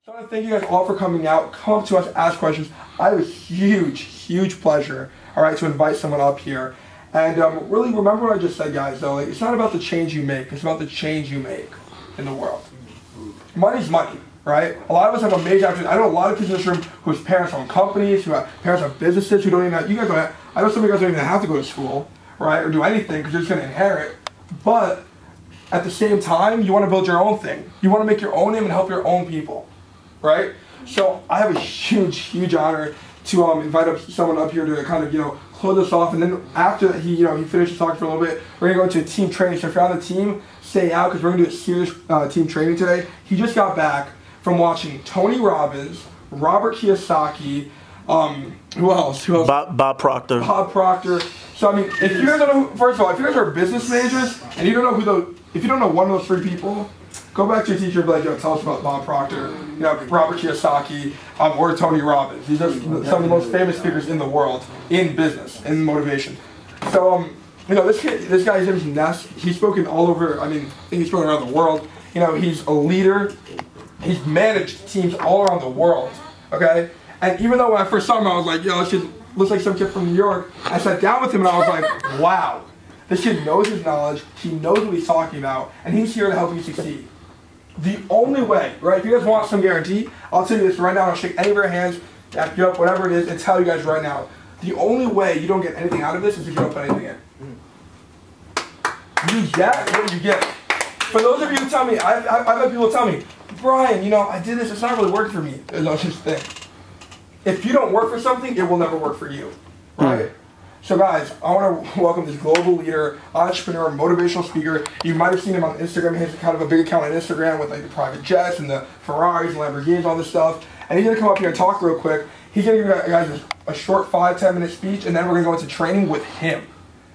So I want to thank you guys all for coming out. Come up to us, ask questions. I have a huge pleasure, all right, to invite someone up here. And really remember what I just said, guys, though. Like, it's not about the change you make. It's about the change you make in the world. Money's money, right? A lot of us have a major opportunity. I know a lot of people in this room whose parents own companies, who have parents have businesses, who don't even have, you guys don't have, I know some of you guys don't even have to go to school, right, or do anything because you're just going to inherit. But at the same time, you want to build your own thing. You want to make your own name and help your own people. Right? So I have a huge honor to invite someone up here to kind of, close us off. And then after he finishes talking for a little bit, we're going to go into team training. So if you're on the team, stay out because we're going to do a serious team training today. He just got back from watching Tony Robbins, Robert Kiyosaki, who else? Bob Proctor. Bob Proctor. So I mean, if you guys don't know, first of all, if you guys are business majors and you don't know if you don't know one of those three people, go back to your teacher and be like, yo, tell us about Bob Proctor, Robert Kiyosaki, or Tony Robbins. These are some of the most famous speakers in the world in business, in motivation. So, this guy, his name is Nes. He's spoken all over, I think he's spoken around the world. He's a leader. He's managed teams all around the world, okay? And even though when I first saw him, I was like, yo, this kid looks like some kid from New York. I sat down with him and I was like, wow. This kid knows his knowledge, he knows what he's talking about, and he's here to help you succeed. The only way, right, if you guys want some guarantee, I'll tell you this right now, I'll shake any of your hands, back you up, whatever it is, and tell you guys right now, the only way you don't get anything out of this is if you don't put anything in. You get what you get. For those of you who tell me, I've had people tell me, Brian, I did this, it's not really working for me. There's no such thing. If you don't work for something, it will never work for you, right? So guys, I want to welcome this global leader, entrepreneur, motivational speaker. You might have seen him on Instagram. He has kind of a big account on Instagram with like the private jets and the Ferraris and Lamborghinis, all this stuff. And he's going to come up here and talk real quick. He's going to give you guys a short 5-10 minute speech, and then we're going to go into training with him.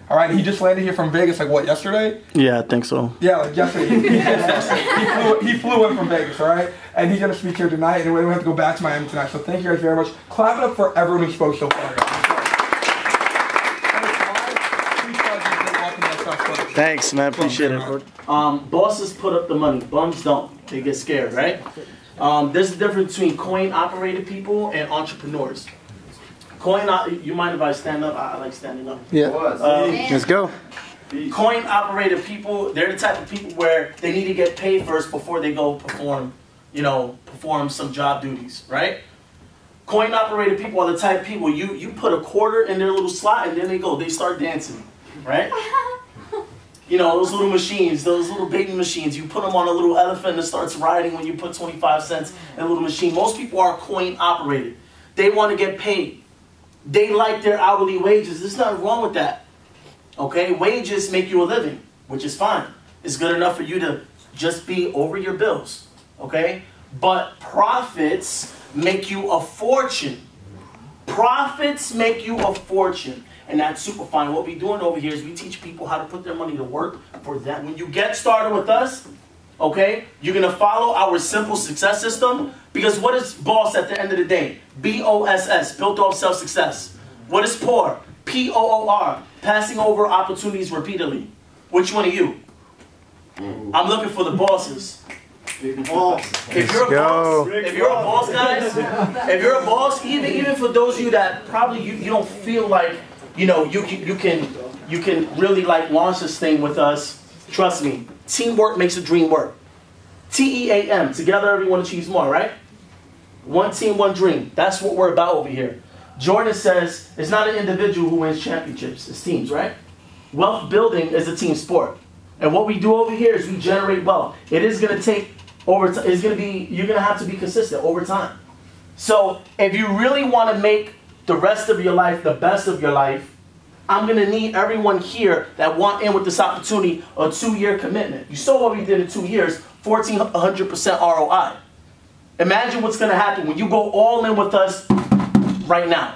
All right, he just landed here from Vegas, like what, yesterday? Yeah, I think so. Yeah, like yesterday. He flew in from Vegas, all right? And he's going to speak here tonight, and we have to go back to Miami tonight. So thank you guys very much. Clap it up for everyone who spoke so far, guys. Thanks, man. Appreciate it. Bosses put up the money. Bums don't. They get scared, right? There's a difference between coin-operated people and entrepreneurs. You mind if I stand up? I like standing up. Yeah. Let's go. Coin-operated people, they're the type of people where they need to get paid first before they go perform some job duties, right? Coin-operated people are the type of people, you put a quarter in their little slot and then they start dancing, right? Those little machines, those little baby machines, you put them on a little elephant and it starts riding when you put 25 cents in a little machine. Most people are coin-operated. They want to get paid. They like their hourly wages. There's nothing wrong with that. Okay? Wages make you a living, which is fine. It's good enough for you to just be over your bills. Okay? But profits make you a fortune. Profits make you a fortune. And that's super fine. What we're doing over here is we teach people how to put their money to work for them. When you get started with us, okay, you're going to follow our simple success system. Because what is BOSS at the end of the day? B-O-S-S, built off self-success. What is POOR? P-O-O-R, passing over opportunities repeatedly. Which one are you? I'm looking for the bosses. If you're a boss, guys, if you're a boss, even for those of you that probably you don't feel like, you can really like launch this thing with us, trust me, teamwork makes a dream work. T-E-A-M, together everyone achieves more, right? One team, one dream. That's what we're about over here. Jordan says it's not an individual who wins championships, it's teams, right? Wealth building is a team sport. And what we do over here is we generate wealth. It is going to take over time. You're going to have to be consistent over time. So if you really want to make the rest of your life the best of your life, I'm going to need everyone here that want in with this opportunity a 2-year commitment. You saw what we did in 2 years, 1,400% ROI. Imagine what's going to happen when you go all in with us right now.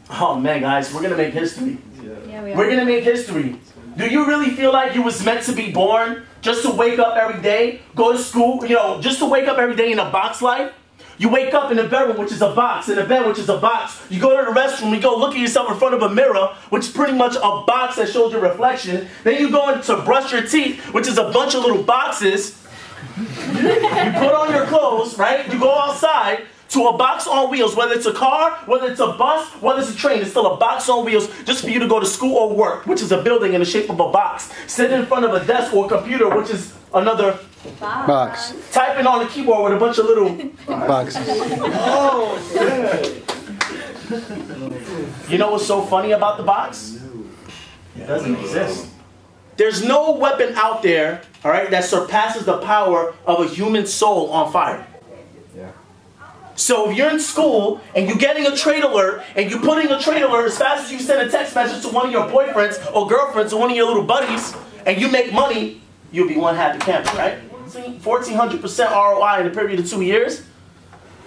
Oh man, guys, we're going to make history. Yeah, we're going to make history. Do you really feel like you was meant to be born just to wake up every day, go to school, just to wake up every day in a box life? You wake up in a bedroom, which is a box, in a bed, which is a box. You go to the restroom, you go look at yourself in front of a mirror, which is pretty much a box that shows your reflection. Then you go in to brush your teeth, which is a bunch of little boxes. You put on your clothes, right? You go outside to a box on wheels, whether it's a car, whether it's a bus, whether it's a train, it's still a box on wheels just for you to go to school or work, which is a building in the shape of a box. Sit in front of a desk or a computer, which is another Box. Typing on the keyboard with a bunch of little Boxes. Oh, yeah. You know what's so funny about the box? It doesn't exist. There's no weapon out there, all right, that surpasses the power of a human soul on fire. So if you're in school and you're getting a trade alert and you're putting a trade alert as fast as you send a text message to one of your boyfriends or girlfriends or one of your little buddies and you make money, you'll be one happy camper, right? See, 1,400% ROI in a period of 2 years.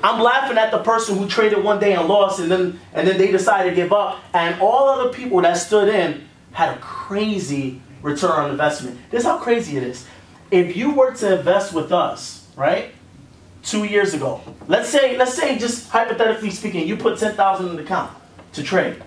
I'm laughing at the person who traded one day and lost and then they decided to give up. And all other people that stood in had a crazy return on investment. This is how crazy it is. If you were to invest with us, right? 2 years ago. Let's say just hypothetically speaking, you put 10,000 in the account to trade.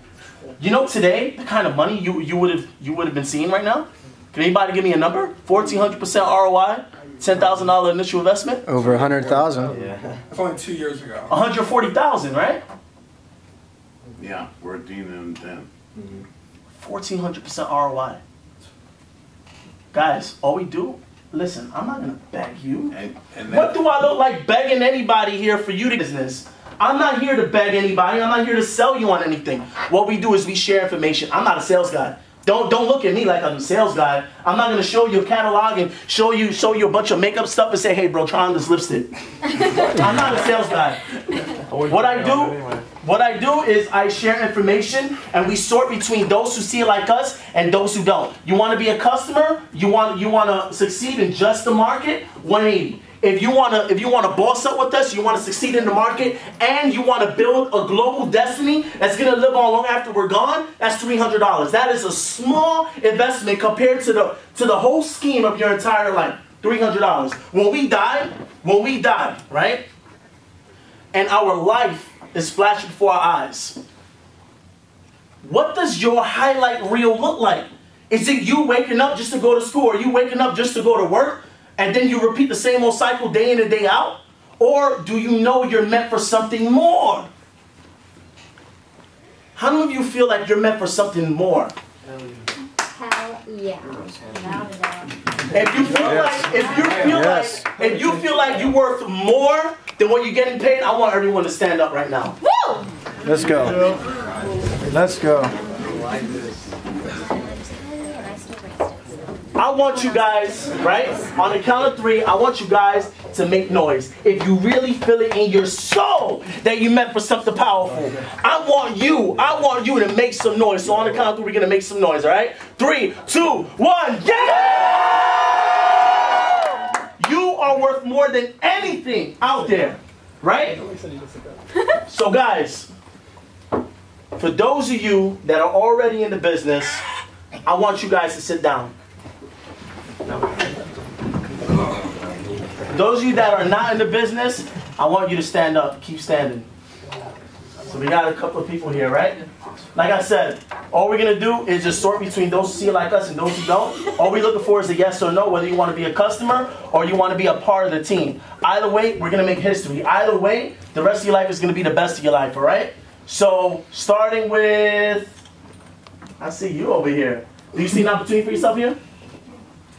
You know today, the kind of money you would have been seeing right now? Can anybody give me a number? 1,400% ROI, $10,000 initial investment? Over 100,000. Yeah. That's only 2 years ago. 140,000, right? Yeah, 14 and 10. 1,400% ROI. Guys, all we do, listen, I'm not gonna beg you. What do I look like begging anybody here for you to business? I'm not here to beg anybody. I'm not here to sell you on anything. What we do is we share information. I'm not a sales guy. Don't look at me like I'm a sales guy. I'm not gonna show you a catalog and show you a bunch of makeup stuff and say, hey bro, try on this lipstick. I'm not a sales guy. What I do is I share information and we sort between those who see it like us and those who don't. You want to be a customer? You want to succeed in just the market? 180. If you want to boss up with us, you want to succeed in the market, and you want to build a global destiny that's going to live on long after we're gone, that's $300. That is a small investment compared to the whole scheme of your entire life. $300. When we die, right? And our life is flashing before our eyes. What does your highlight reel look like? Is it you waking up just to go to school? Or are you waking up just to go to work? And then you repeat the same old cycle day in and day out? Or do you know you're meant for something more? How many of you feel like you're meant for something more? Hell yeah. If you feel like you're worth more than what you're getting paid, I want everyone to stand up right now. Woo! Let's go. Let's go. I want you guys, right, on the count of 3, I want you guys to make noise. If you really feel it in your soul that you're meant for something powerful, I want you to make some noise. So on the count of 3, we're going to make some noise, all right? 3, 2, 1, yeah! You are worth more than anything out there, right? So guys, for those of you that are already in the business, I want you guys to sit down. Those of you that are not in the business, I want you to stand up. Keep standing. So we got a couple of people here, right? Like I said, all we're going to do is just sort between those who see it like us and those who don't. All we're looking for is a yes or no, whether you want to be a customer or you want to be a part of the team. Either way, we're going to make history. Either way, the rest of your life is going to be the best of your life, all right? So starting with, I see you over here. Do you see an opportunity for yourself here?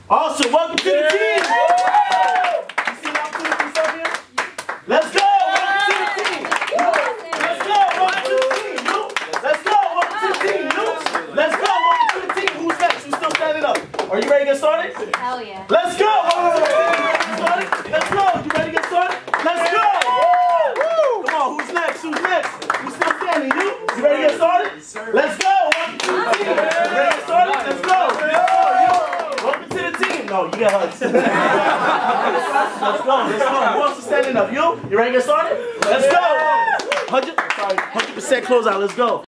Awesome, welcome to the team! You see an opportunity for yourself here? Let's go! Welcome to the team! Let's go! Welcome to the team! Let's go! Welcome to the team! Let's go! Welcome to the team! Who's next? Who's still standing up? Are you ready to get started? Hell yeah. Let's go! Welcome to the team! Let's go! You ready to get started? Let's go! Come on, who's next? Who's next? Who's still standing? You ready to get started? Let's go! Welcome to the team! You ready to get started? Let's go! Welcome to the team. No, you got hugs. Let's go. Who else is standing up? You ready to get started? Let's go. 100% closeout. Let's go.